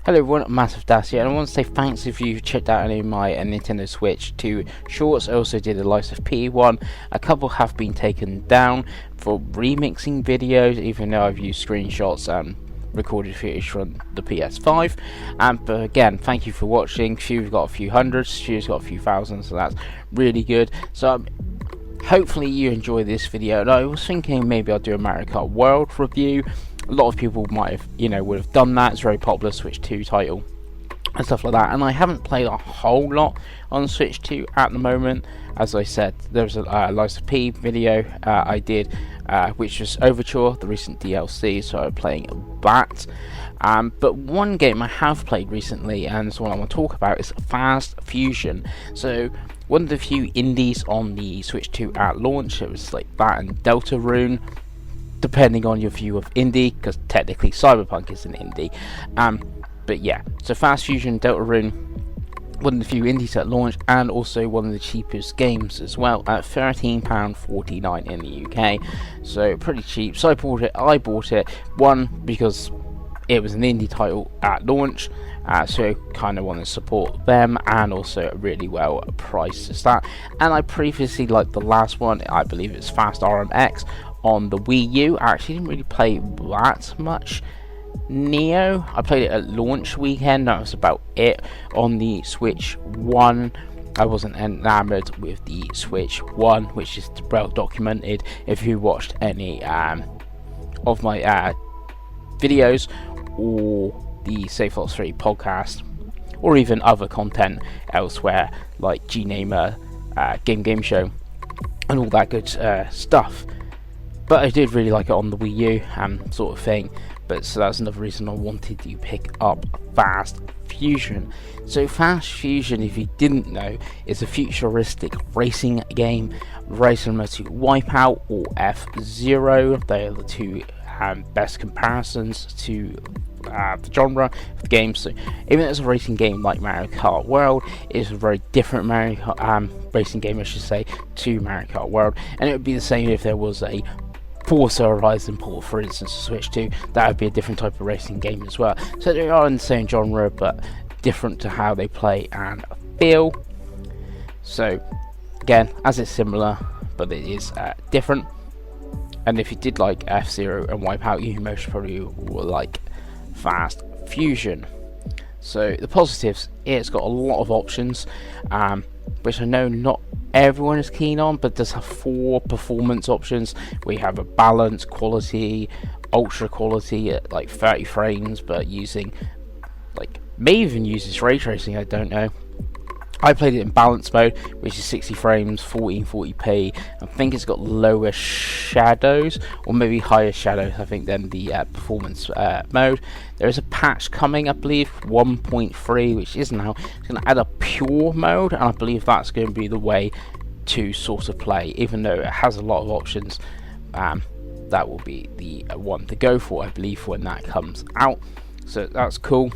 Hello everyone, masofdas here, and I want to say thanks if you checked out any of my Nintendo Switch 2 shorts. I also did a Life of P one. A couple have been taken down for remixing videos, even though I've used screenshots and recorded footage from the PS5. But again, thank you for watching. Few's got a few hundreds, Few's got a few thousands, so that's really good. So hopefully you enjoy this video. And I was thinking maybe I'll do a Mario Kart World review. A lot of people might have, would have done that. It's a very popular Switch 2 title and stuff like that. And I haven't played a whole lot on Switch 2 at the moment. As I said, there was a Life of P video I did, which was Overture, the recent DLC, so I'm playing that. But one game I have played recently, and it's one I want to talk about, is Fast Fusion. So one of the few indies on the Switch 2 at launch. It was like that and Deltarune, depending on your view of indie, because technically Cyberpunk is an indie. But yeah, so Fast Fusion, Deltarune, one of the few indies at launch, and also one of the cheapest games as well, at £13.49 in the UK. So pretty cheap. So I bought it, one, because it was an indie title at launch, so kind of want to support them, and also really well priced as that. And I previously liked the last one, I believe it's Fast RMX on the Wii U. I actually didn't really play that much Neo. I played it at launch weekend, that was about it. On the Switch 1, I wasn't enamored with the Switch 1, which is well documented if you watched any of my videos, or the Safe Lots 3 podcast, or even other content elsewhere like GNamer, Game Show, and all that good stuff. But I did really like it on the Wii U sort of thing. But so that's another reason I wanted to pick up Fast Fusion. So Fast Fusion, if you didn't know, is a futuristic racing game very similar to Wipeout or F-Zero. They are the two best comparisons to the genre of the game. So even though it's a racing game like Mario Kart World, it's a very different racing game, I should say, to Mario Kart World. And it would be the same if there was a Forza Horizon port, for instance, to Switch 2. That would be a different type of racing game as well. So they are in the same genre, but different to how they play and feel. So again, as it's similar, but it is different. And if you did like F-Zero and Wipeout, you most probably will like Fast Fusion. So the positives, it's got a lot of options, which I know not everyone is keen on, but does have 4 performance options. We have a balance, quality, ultra quality at like 30 frames, but using may even use this ray tracing, I don't know. I played it in balance mode, which is 60 frames, 1440p. I think it's got lower shadows, or maybe higher shadows, I think, than the performance mode. There is a patch coming, I believe, 1.3, which is now. It's going to add a pure mode, and I believe that's going to be the way to sort of play. Even though it has a lot of options, that will be the one to go for, I believe, when that comes out. So that's cool.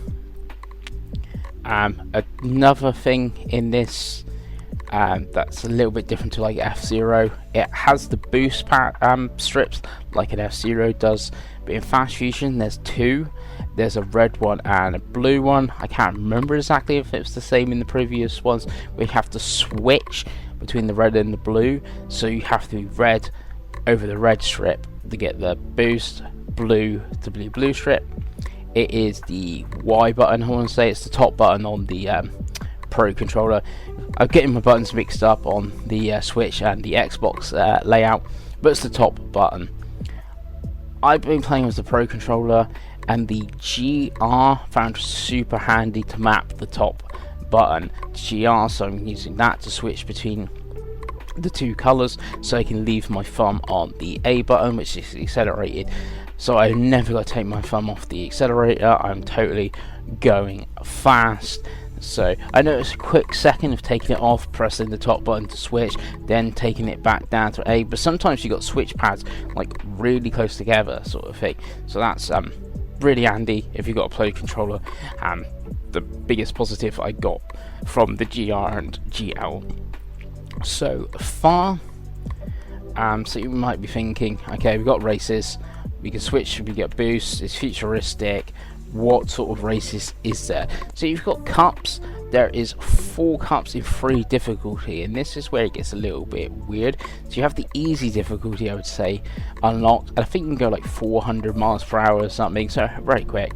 Another thing in this that's a little bit different to like F-Zero, it has the boost strips like an F-Zero does, but in Fast Fusion there's 2. There's a red one and a blue one. I can't remember exactly if it's the same in the previous ones. We have to switch between the red and the blue, so you have to be red over the red strip to get the boost, blue to blue strip. It is the Y button, I want to say. It's the top button on the Pro controller. I'm getting my buttons mixed up on the Switch and the Xbox layout, but it's the top button. I've been playing with the Pro controller, and the GR found super handy to map the top button to GR, so I'm using that to switch between the 2 colours, so I can leave my thumb on the A button, which is accelerated. So I've never got to take my thumb off the accelerator. I'm totally going fast. So I know it's a quick second of taking it off, pressing the top button to switch, then taking it back down to A. But sometimes you got switch pads like really close together, sort of thing. So that's really handy if you've got a Pro controller. The biggest positive I got from the GR and GL so far. So you might be thinking, okay, we've got races, we can switch, we get boosts, it's futuristic, what sort of races is there. So you've got cups. There is 4 cups in free difficulty, and this is where it gets a little bit weird. So you have the easy difficulty, I would say, unlocked, and I think you can go like 400 miles per hour or something, so very quick.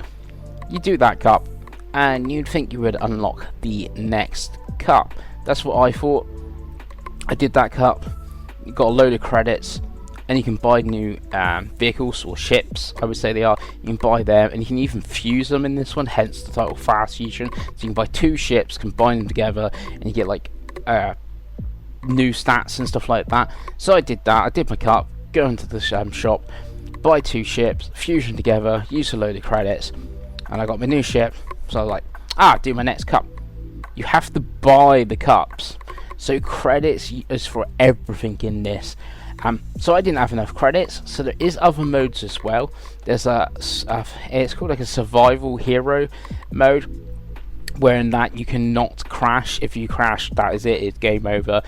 You do that cup, and you'd think you would unlock the next cup. That's what I thought. I did that cup, you got a load of credits, and you can buy new vehicles or ships, I would say they are. You can buy them, and you can even fuse them in this one, hence the title Fast Fusion. So you can buy 2 ships, combine them together, and you get like new stats and stuff like that. So I did that, I did my cup, go into the shop, buy 2 ships, fusion together, use a load of credits, and I got my new ship. So I was like, do my next cup. You have to buy the cups, so credits is for everything in this. So I didn't have enough credits, so there is other modes as well. There's it's called like a survival hero mode, where in that you cannot crash. If you crash, that is it, it's game over.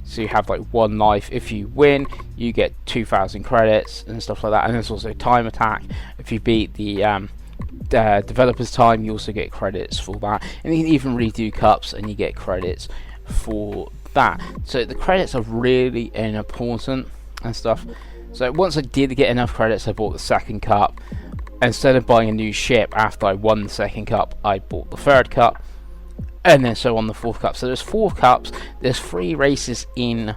So you have like 1 life. If you win, you get 2,000 credits and stuff like that. And there's also time attack. If you beat the developer's time, you also get credits for that. And you can even redo cups and you get credits for that. So the credits are really important and stuff. So once I did get enough credits, I bought the second cup. Instead of buying a new ship after I won the second cup, I bought the third cup, and then so on the 4th cup. So there's 4 cups, there's 3 races in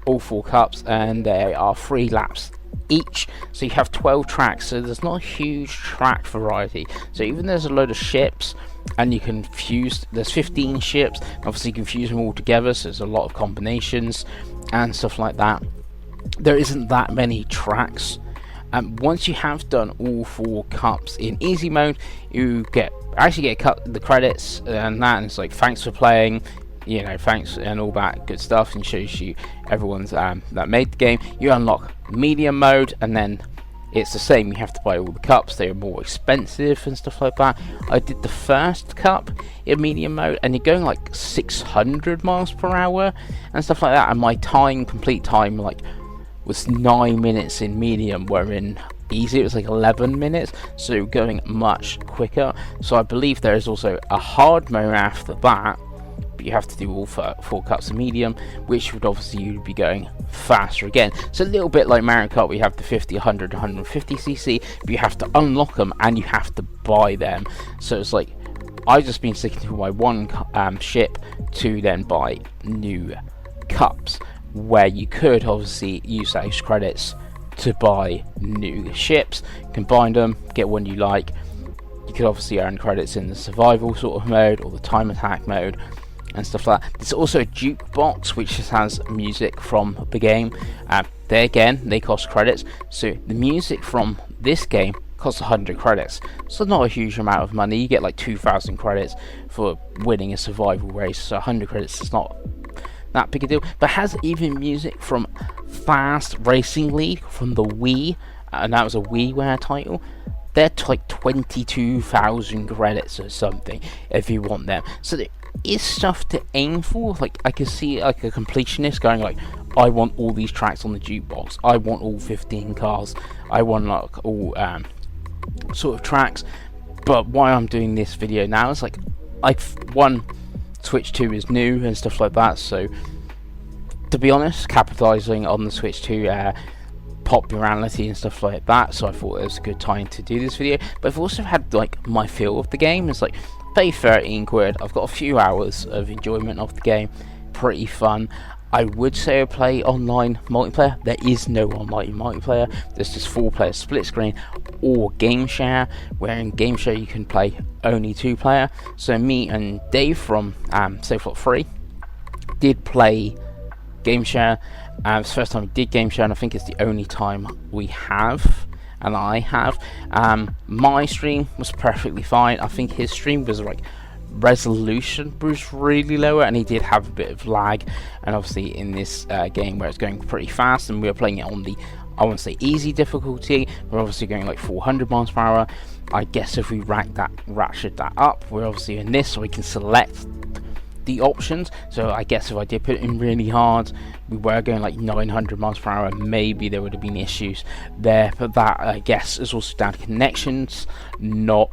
all 4 cups, and there are 3 laps each, so you have 12 tracks. So there's not a huge track variety. So even there's a load of ships, and you can fuse, there's 15 ships, obviously you can fuse them all together, so there's a lot of combinations and stuff like that. There isn't that many tracks. Once you have done all 4 cups in easy mode, you actually get the credits and that, and it's like, thanks for playing, you know, thanks and all that good stuff, and shows you everyone's that made the game. You unlock medium mode, and then it's the same, you have to buy all the cups, they're more expensive and stuff like that. I did the first cup in medium mode, and you're going like 600 miles per hour and stuff like that, and my complete time was 9 minutes in medium, where in easy it was like 11 minutes, so going much quicker. So I believe there is also a hard mode after that, but you have to do all 4 cups of medium, which would obviously you'd be going faster again. So a little bit like Mario Kart, we have the 50, 100, 150cc, but you have to unlock them and you have to buy them. So it's like, I've just been sticking to my 1 ship to then buy new cups, where you could obviously use those credits to buy new ships, combine them, get one you like. You could obviously earn credits in the survival sort of mode or the time attack mode and stuff like that. There's also a jukebox which just has music from the game. There again, they cost credits, so the music from this game costs 100 credits, so not a huge amount of money. You get like 2,000 credits for winning a survival race, so 100 credits is not that big a deal. But has even music from Fast Racing League from the Wii, and that was a WiiWare title. They're like 22,000 credits or something if you want them. So there is stuff to aim for. Like, I can see like a completionist going like, I want all these tracks on the jukebox, I want all 15 cars, I want like all sort of tracks. But why I'm doing this video now is like, Switch 2 is new and stuff like that, so to be honest, capitalizing on the Switch 2 popularity and stuff like that, so I thought it was a good time to do this video. But I've also had like my feel of the game. It's like, pay 13 quid, I've got a few hours of enjoyment of the game, pretty fun. I would say I play online multiplayer. There is no online multiplayer, there's just 4-player split screen or game share, where in game share you can play only 2-player. So me and Dave from Safelot 3 did play game share. It's the first time we did game share, and I think it's the only time we have, and I have. My stream was perfectly fine. I think his stream was like, resolution was really lower, and he did have a bit of lag. And obviously in this game where it's going pretty fast, and we were playing it on the, I won't say easy difficulty, we're obviously going like 400 miles per hour. I guess if we ratchet that up, we're obviously in this, so we can select the options. So I guess if I did put it in really hard, we were going like 900 miles per hour, maybe there would have been issues there, but that I guess is also down to connections, not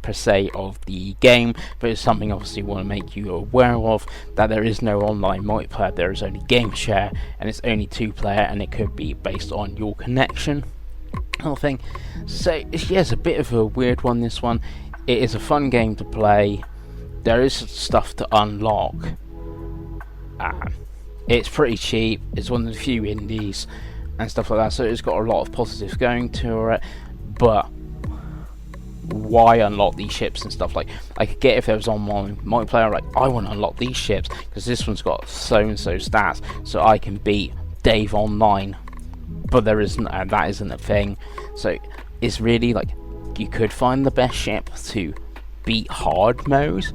per se of the game, but it's something obviously want to make you aware of, that there is no online multiplayer, there is only game share, and it's only 2-player, and it could be based on your connection whole thing. So yeah, it's a bit of a weird one, this one. It is a fun game to play. There is stuff to unlock. It's pretty cheap. It's one of the few indies and stuff like that, so it's got a lot of positives going to it. But why unlock these ships and stuff? Like, I could get if there was online multiplayer, like, I want to unlock these ships because this one's got so and so stats, so I can beat Dave online. But there isn't, and that isn't a thing. So it's really like, you could find the best ship to beat hard mode.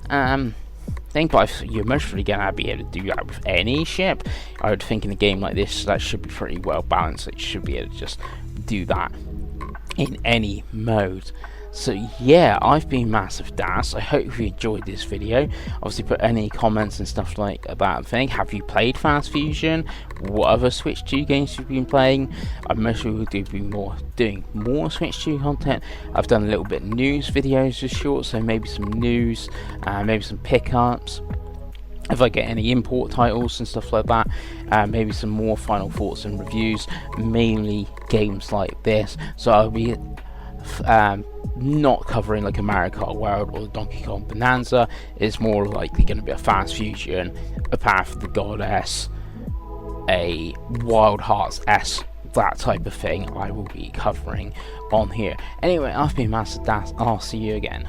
But you're mostly gonna be able to do that with any ship. I would think in a game like this, that should be pretty well balanced. It should be able to just do that in any mode. So yeah, I've been masofdas. I hope you enjoyed this video. Obviously put any comments and stuff like that thing. Have you played Fast Fusion? What other Switch 2 games you've been playing? I mostly will be doing more Switch 2 content. I've done a little bit of news videos just short, so maybe some news, maybe some pickups. If I get any import titles and stuff like that, maybe some more final thoughts and reviews, mainly games like this. So I'll be not covering like a Mario Kart World or Donkey Kong Bonanza. It's more likely going to be a Fast Fusion, a Path of the Goddess, a Wild Hearts S, that type of thing I will be covering on here. Anyway, I've been masofdas, and I'll see you again.